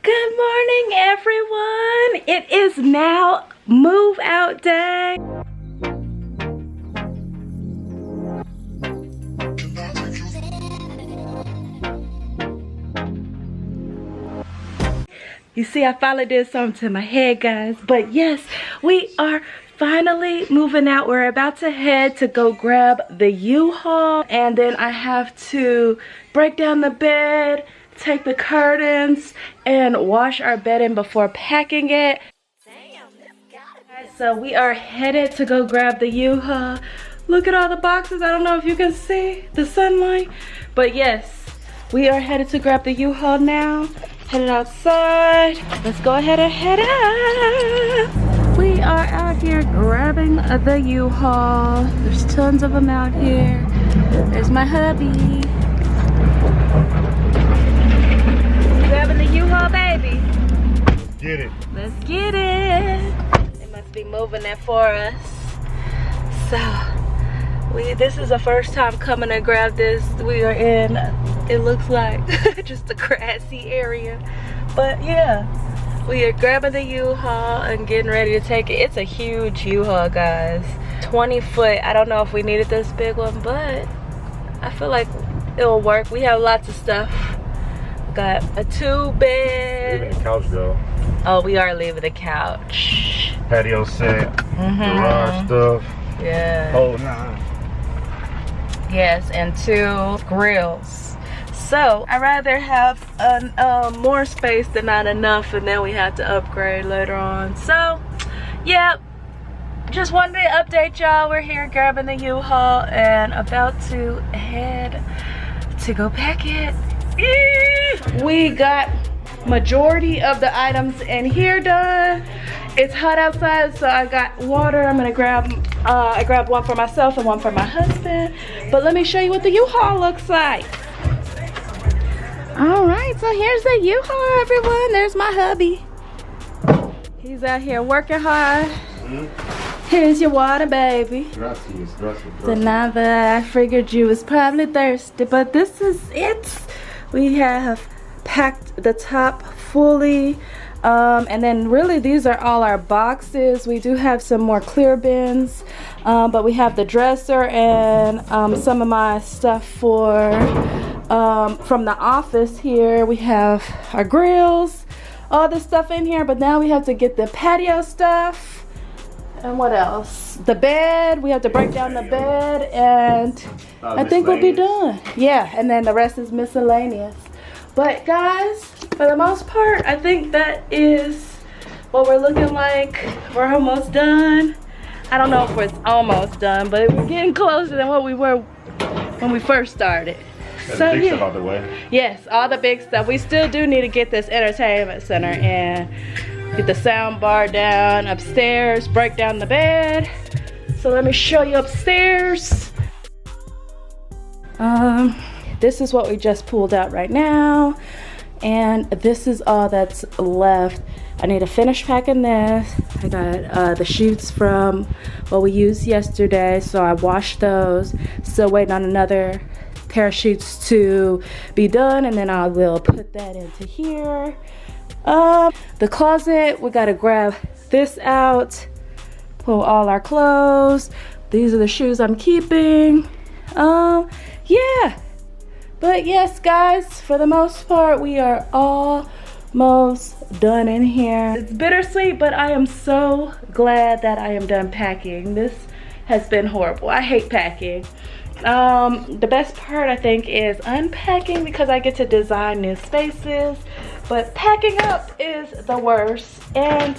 Good morning, everyone. It is now move out day. You see, I finally did something to my head, guys. But yes, we are finally moving out. We're about to head to go grab the U-Haul, and then I have to break down the bed, take the curtains, and wash our bedding before packing it. So we are headed to go grab the U-Haul. Look at all the boxes. I don't know if you can see the sunlight, but yes, we are headed to grab the U-Haul now. Headed outside. Let's go ahead and head out. We are out here grabbing the U-Haul. There's tons of them out here. There's my hubby. Grabbing the U-Haul, baby. Let's get it. Let's get it. They must be moving it for us. So, this is the first time coming to grab this. We are in, it looks like just a grassy area, but yeah, we are grabbing the U-Haul and getting ready to take it. It's a huge U-Haul, guys. 20 foot. I don't know if we needed this big one, but I feel like it'll work. We have lots of stuff. Got a 2-bed. Leaving the couch though. Oh, we are leaving the couch. Patio set, garage stuff. Yeah. Oh, nah. Yes, and 2 grills. So I'd rather have more space than not enough, and then we have to upgrade later on. So yeah, just wanted to update y'all. We're here grabbing the U-Haul and about to head to go pack it. We got majority of the items in here done. It's hot outside, so I got water. I'm gonna grab I grabbed one for myself and one for my husband. But let me show you what the U-Haul looks like. All right, so here's the U-Haul, everyone. There's my hubby. He's out here working hard. Here's your water, baby. Gracias. De nada. I figured you was probably thirsty, but this is it. We have packed the top fully. And then really these are all our boxes. We do have some more clear bins, but we have the dresser and some of my stuff for from the office here. We have our grills, all this stuff in here, but now we have to get the patio stuff. And what else? The bed. We have to break down the bed, and I think we'll be done. Yeah, and then the rest is miscellaneous. But guys, for the most part, I think that is what we're looking like. We're almost done. I don't know if it's almost done, but we're getting closer than what we were when we first started. So yeah, stuff out the way. Yes, all the big stuff. We still do need to get this entertainment center and get the sound bar down upstairs, break down the bed. So let me show you upstairs. This is what we just pulled out right now, and this is all that's left. I need to finish packing this. I got the chutes from what we used yesterday, so I washed those. Still waiting on another pair of chutes to be done, and then I will put that into here. The closet, we gotta grab this out, pull all our clothes. These are the shoes I'm keeping. Yeah. But yes, guys, for the most part, we are almost done in here. It's bittersweet, but I am so glad that I am done packing. This has been horrible. I hate packing. The best part, I think, is unpacking because I get to design new spaces. But packing up is the worst, and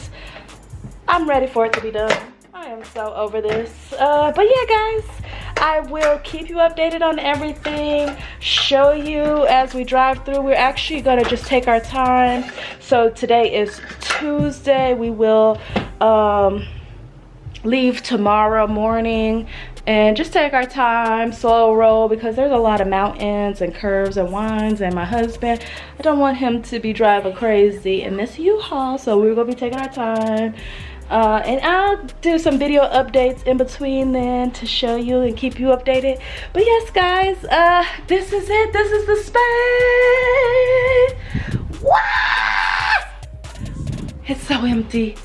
I'm ready for it to be done. I am so over this. But yeah, guys, I will keep you updated on everything, show you as we drive through. We're actually gonna just take our time. So today is Tuesday. We will leave tomorrow morning and just take our time, slow roll, because there's a lot of mountains and curves and winds, and my husband, I don't want him to be driving crazy in this U-Haul, so we're gonna be taking our time. And I'll do some video updates in between then to show you and keep you updated. But yes, guys, this is it. This is the space. Wow! It's so empty.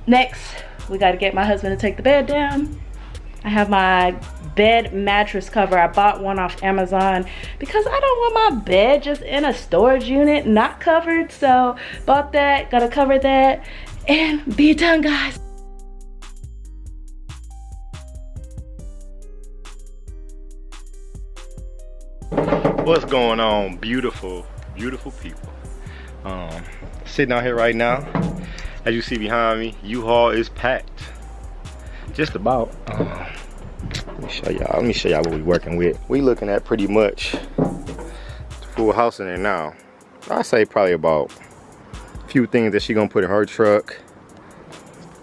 Next, we gotta get my husband to take the bed down. I have my bed mattress cover. I bought one off Amazon because I don't want my bed just in a storage unit, not covered. So bought that, gotta cover that, and be done, guys. What's going on, beautiful people? Sitting out here right now, as you see behind me, U-Haul is packed. Just about. Let me show y'all what we working with. We looking at pretty much the full house in there now. I say probably about a few things that she gonna put in her truck.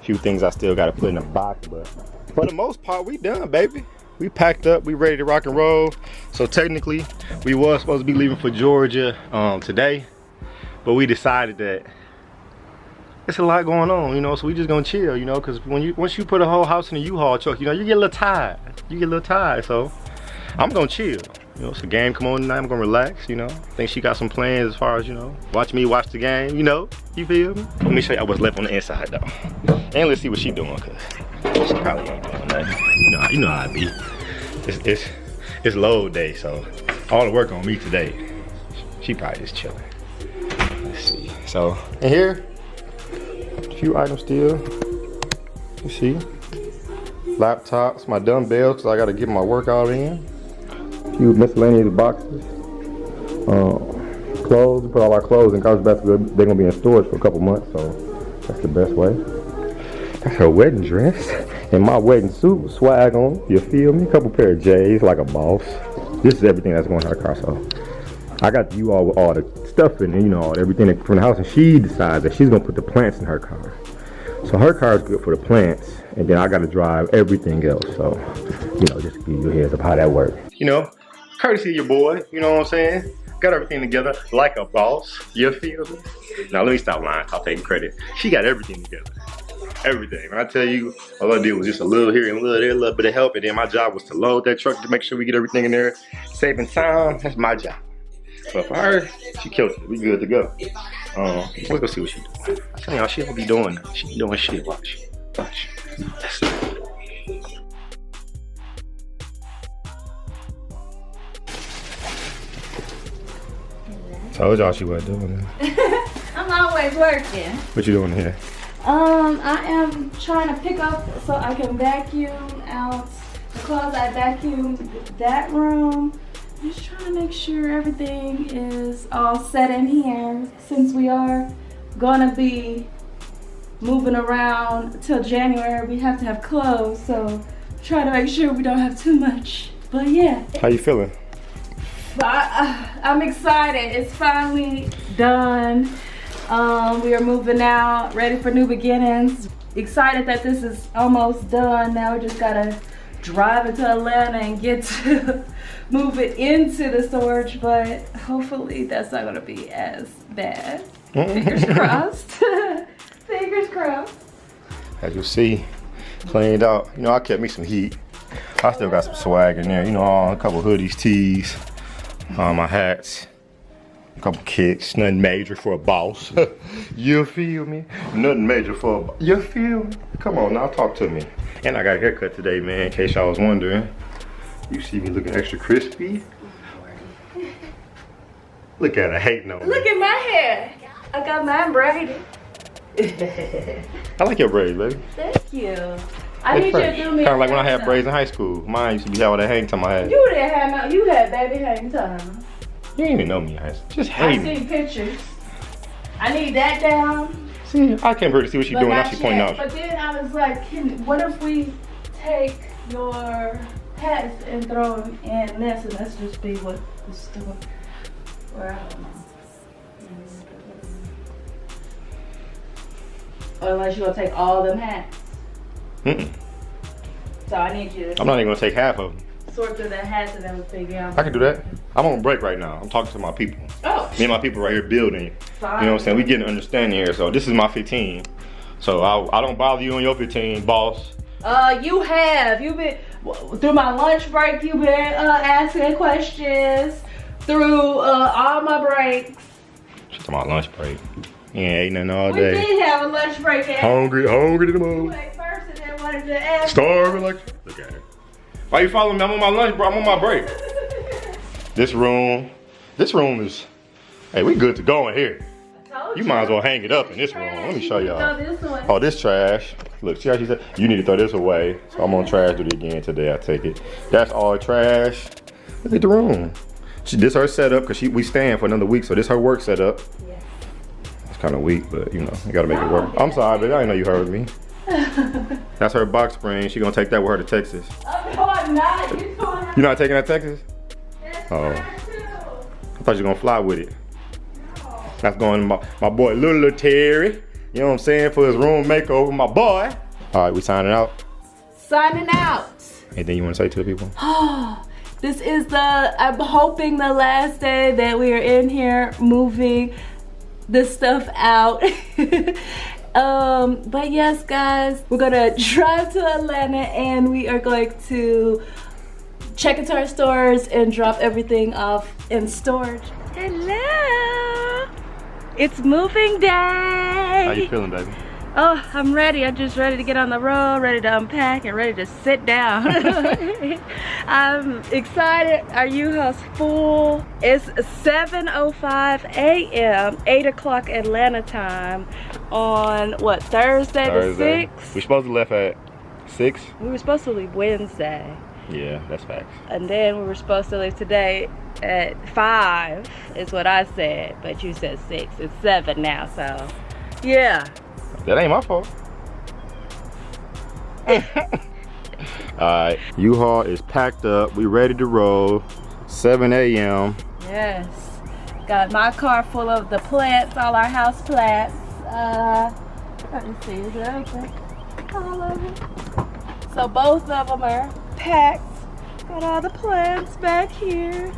A few things I still gotta put in a box, but for the most part, we done, baby. We packed up, we ready to rock and roll. So technically, we was supposed to be leaving for Georgia today, but we decided that it's a lot going on, you know, so we just gonna chill, you know, because once you put a whole house in a U-Haul truck, you know, you get a little tired. So I'm gonna chill. You know, it's a game come on tonight, I'm gonna relax, you know. I think she got some plans as far as, you know, watch me watch the game, you know, you feel me? Let me show y'all what's left on the inside though. And let's see what she doing, cause she probably ain't doing nothing. You know how it be. It's load day, so all the work on me today. She probably just chilling. Let's see. So in here, a few items still. You see, laptops, my dumbbells, cause I gotta get my workout in. A few miscellaneous boxes. Clothes. We put all our clothes in garbage baskets. They're gonna be in storage for a couple months, so that's the best way. That's her wedding dress and my wedding suit with swag on. You feel me? A couple pair of J's like a boss. This is everything that's going in her car, so I got you all with all the stuff in it, you know, everything from the house, and she decides that she's gonna put the plants in her car. So her car is good for the plants, and then I gotta drive everything else. So, you know, just to give you a heads up how that works. You know, courtesy of your boy, you know what I'm saying? Got everything together like a boss. You feel me? Now let me stop lying, stop taking credit. She got everything together. Everything. When I tell you, all I did was just a little here and a little there, a little bit of help, and then my job was to load that truck to make sure we get everything in there, saving time. That's my job. But for her, she killed it. We good to go. Let's go see what she doing. I tell y'all, she don't be doing that. She be doing shit. Watch. Told y'all she wasn't doing that. I'm always working. What you doing here? I am trying to pick up so I can vacuum out the closet. I vacuumed that room. Just trying to make sure everything is all set in here since we are gonna be moving around till January. We have to have clothes, so try to make sure we don't have too much. But yeah. How you feeling? I'm excited. It's finally done. We are moving out, ready for new beginnings. Excited that this is almost done. Now we just gotta drive into Atlanta and get to move it into the storage, but hopefully that's not gonna be as bad. Fingers crossed. Fingers crossed. As you see, cleaned out. You know, I kept me some heat. I still got some swag in there. You know, a couple hoodies, tees, my hats. A couple kicks, nothing major for a boss. You feel me? Nothing major for a boss. You feel me? Come on now, talk to me. And I got a haircut today, man, in case y'all was wondering. You see me looking extra crispy? Look at her hating on me. Look at my hair. I got mine braided. I like your braids, baby. Thank you. I need you to do me kind of like when I had braids in high school. Mine used to be having that hang time I had. You didn't have no, you had baby hang time. You didn't even know me in high school. Just hating. I see pictures. I need that down. See, I came here to see what she's doing. Now she's pointing out. But then I was like, what if we take your hats and throw them in this, and let's just be what it's doing. Or I don't know. Or unless you're gonna take all them hats. So I need you to. I'm not even gonna take half of them. Sort through the hats and then we'll figure out. I can do that. I'm on break right now. I'm talking to my people. Oh. Me and my people right here building. Fine. You know what I'm saying? We getting an understanding here. So this is my 15. So I don't bother you on your 15, boss. You have. You've been, through my lunch break, you've been asking questions. Through all my breaks. She's talking about lunch break. You ain't ate nothing all We day. did have a lunch break. Hungry to the moon. Ate first and then wanted to ask. Starving like. Look at her. Why you following me? I'm on my lunch, bro. I'm on my break. This room is. Hey, we good to go in here. You might as well hang it up in this room. Let me show y'all. Oh, this trash. Look, see how she said you need to throw this away. So I'm gonna trash it again today. I take it. That's all trash. Look at the room. This her setup because we staying for another week, so this her work setup. Yeah. It's kind of weak, but you know, you gotta make it work. I'm sorry, baby. I didn't know you heard me. That's her box spring. She gonna take that with her to Texas. Oh, no, I'm not. You're not taking that to Texas? Oh. I thought you were gonna fly with it. That's going to my boy Little Terry. You know what I'm saying? For his room makeover, my boy. All right, we signing out. Signing out. Anything you want to say to the people? This is I'm hoping the last day that we are in here moving this stuff out. But yes, guys, we're gonna drive to Atlanta and we are going to check into our stores and drop everything off in storage. Hello! It's moving day! How you feeling, baby? Oh, I'm ready. I'm just ready to get on the road, ready to unpack, and ready to sit down. I'm excited. Our U-Haul's full. It's 7:05 a.m., 8 o'clock Atlanta time on, what, Thursday the 6th? We're supposed to leave at 6? We were supposed to leave Wednesday. Yeah, that's facts. And then we were supposed to leave today at 5 is what I said, but you said 6. It's 7 now, so yeah. That ain't my fault. Alright, U-Haul is packed up. We ready to roll. 7 a.m. Yes. Got my car full of the plants, all our house plants. Let me see, is it open? All of it. So both of them are packed. Got all the plants back here.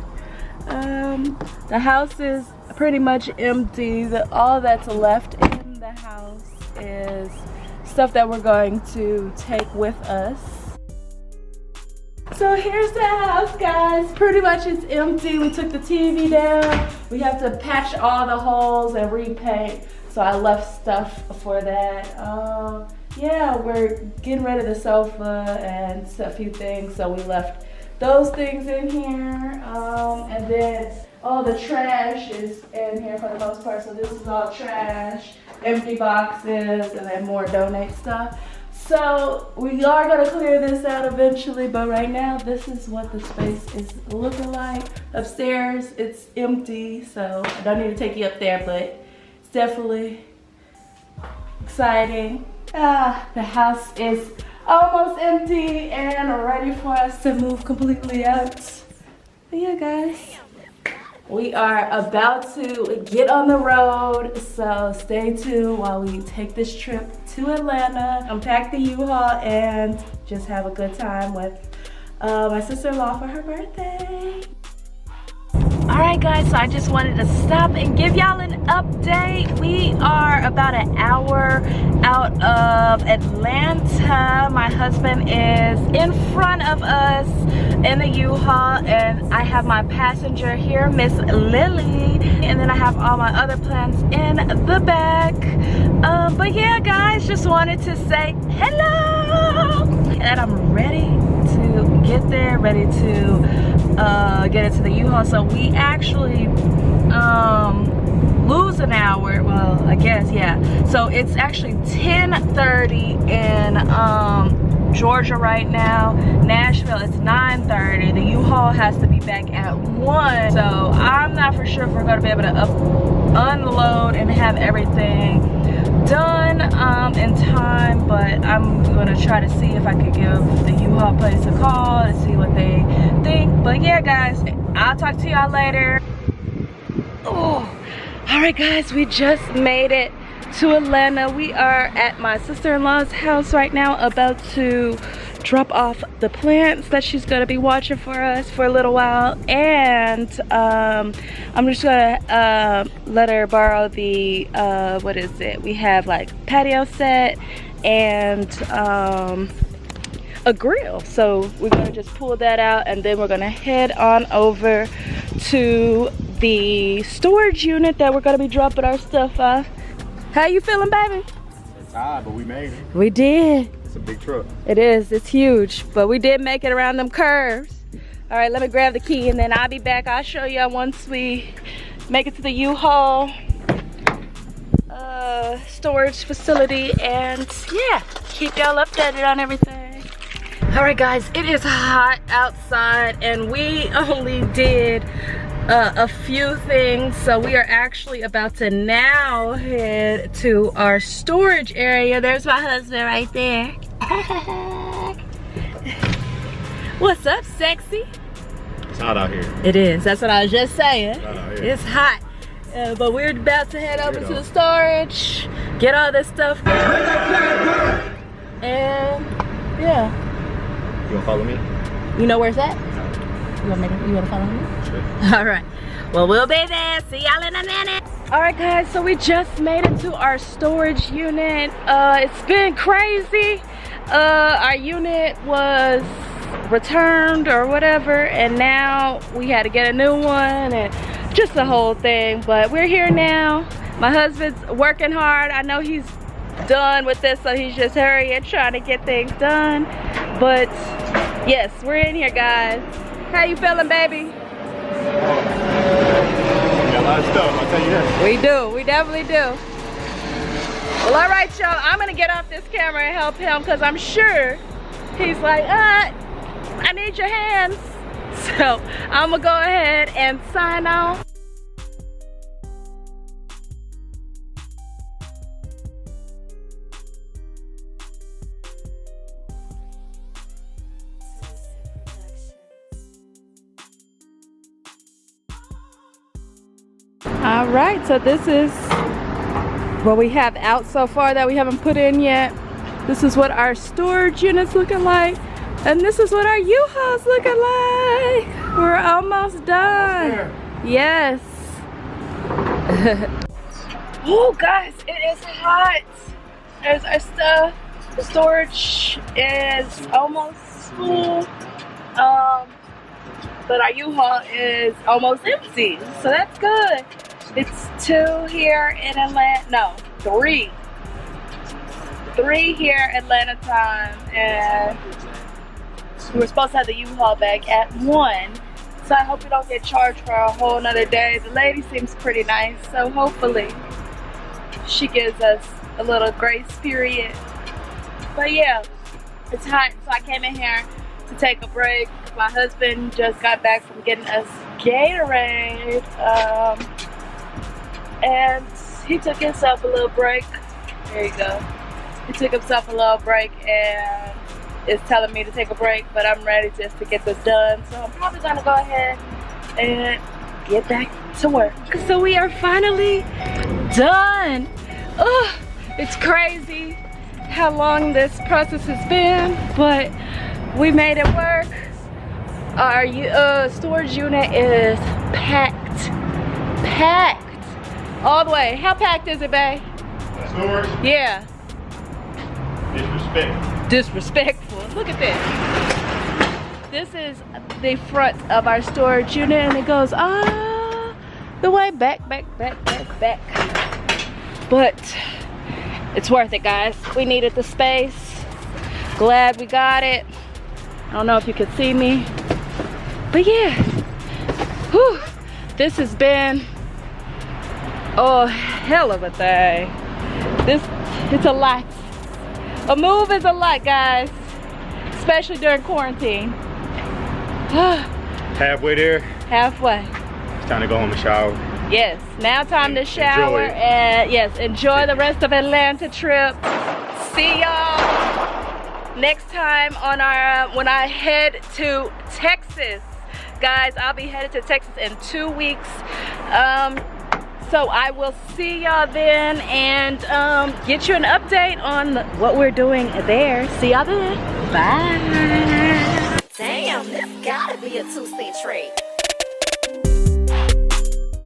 The house is pretty much empty. All that's left in the house is stuff that we're going to take with us. So here's the house, guys. Pretty much it's empty. We took the TV down. We have to patch all the holes and repaint. So I left stuff for that. Yeah, we're getting rid of the sofa and a few things. So we left those things in here. And then all the trash is in here for the most part. So this is all trash, empty boxes, and then more donate stuff. So we are gonna clear this out eventually, but right now this is what the space is looking like. Upstairs, it's empty, so I don't need to take you up there, but it's definitely exciting. The house is almost empty and ready for us to move completely out. But yeah, guys, we are about to get on the road, so stay tuned while we take this trip to Atlanta, unpack the U-Haul, and just have a good time with my sister-in-law for her birthday. Alright guys, so I just wanted to stop and give y'all an update. We are about an hour out of Atlanta. My husband is in front of us in the U-Haul, and I have my passenger here, Miss Lily, and then I have all my other plans in the back. But yeah, guys, just wanted to say hello, and I'm ready to get there, ready to get into the U-Haul. So we actually lose an hour. Well, I guess, yeah. So it's actually 10:30 in Georgia right now. Nashville, it's 9:30. The U-Haul has to be back at 1. So I'm not for sure if we're gonna be able to unload and have everything done in time, but I'm gonna try to see if I could give the U-Haul place a call to see what they think. But yeah, guys, I'll talk to y'all later. Oh, all right, guys, we just made it to Atlanta. We are at my sister-in-law's house right now, about to drop off the plants that she's gonna be watching for us for a little while, and I'm just gonna let her borrow the what is it, we have like patio set and a grill, so we're gonna just pull that out, and then we're gonna head on over to the storage unit that we're gonna be dropping our stuff off. How you feeling, baby? It's hard, but we made it. We did. It's a big truck. It is. It's huge, but we did make it around them curves. All right, let me grab the key and then I'll be back. I'll show you once we make it to the U-Haul storage facility, and yeah, keep y'all updated on everything. All right, guys, it is hot outside and we only did a few things, so we are actually about to now head to our storage area. There's my husband right there. What's up, sexy? It's hot out here. It is. That's what I was just saying. It's hot out here. It's hot. But we're about to head over to the storage, get all this stuff, and yeah. You gonna follow me? You know where it's at? You wanna follow me? Sure. All right. Well, we'll be there. See y'all in a minute. All right, guys. So we just made it to our storage unit. It's been crazy. Our unit was returned or whatever, and now we had to get a new one, and just the whole thing. But we're here now. My husband's working hard. I know he's done with this, so he's just hurrying, trying to get things done. But yes, we're in here, guys. How you feeling, baby? We got a lot of stuff, I'll tell you that. We do. We definitely do. Well, all right, y'all. I'm gonna get off this camera and help him, because I'm sure he's like, I need your hands. So I'm gonna go ahead and sign off. All right, so this is what we have out so far that we haven't put in yet. This is what our storage unit's looking like. And this is what our U-Haul's looking like. We're almost done. Yes. Oh, guys, it is hot. There's our stuff. The storage is almost full. But our U-Haul is almost empty. So that's good. It's 2 here in Atlanta. No, 3. 3 here Atlanta time. And we were supposed to have the U-Haul back at 1. So I hope we don't get charged for a whole nother day. The lady seems pretty nice, so hopefully she gives us a little grace period. But yeah, it's hot, so I came in here to take a break. My husband just got back from getting us Gatorade, and he took himself a little break. There you go. He took himself a little break and is telling me to take a break, but I'm ready just to get this done. So I'm probably gonna go ahead and get back to work. So we are finally done. Oh, it's crazy how long this process has been, but we made it work. Our storage unit is packed all the way. How packed is it, babe? Storage? Yeah. Disrespectful. Look at this. This is the front of our storage unit, and it goes all the way back. But it's worth it, guys. We needed the space. Glad we got it. I don't know if you can see me, but yeah. Whew. This has been a hell of a thing. It's a lot. A move is a lot, guys, especially during quarantine. Halfway there. Halfway. It's time to go home and shower. Yes, now time to shower and yes, enjoy the rest of Atlanta trip. See y'all next time on our when I head to Texas. Guys, I'll be headed to Texas in 2 weeks. So I will see y'all then and get you an update on what we're doing there. See y'all then. Bye. Damn, this gotta be a 2-cent trick.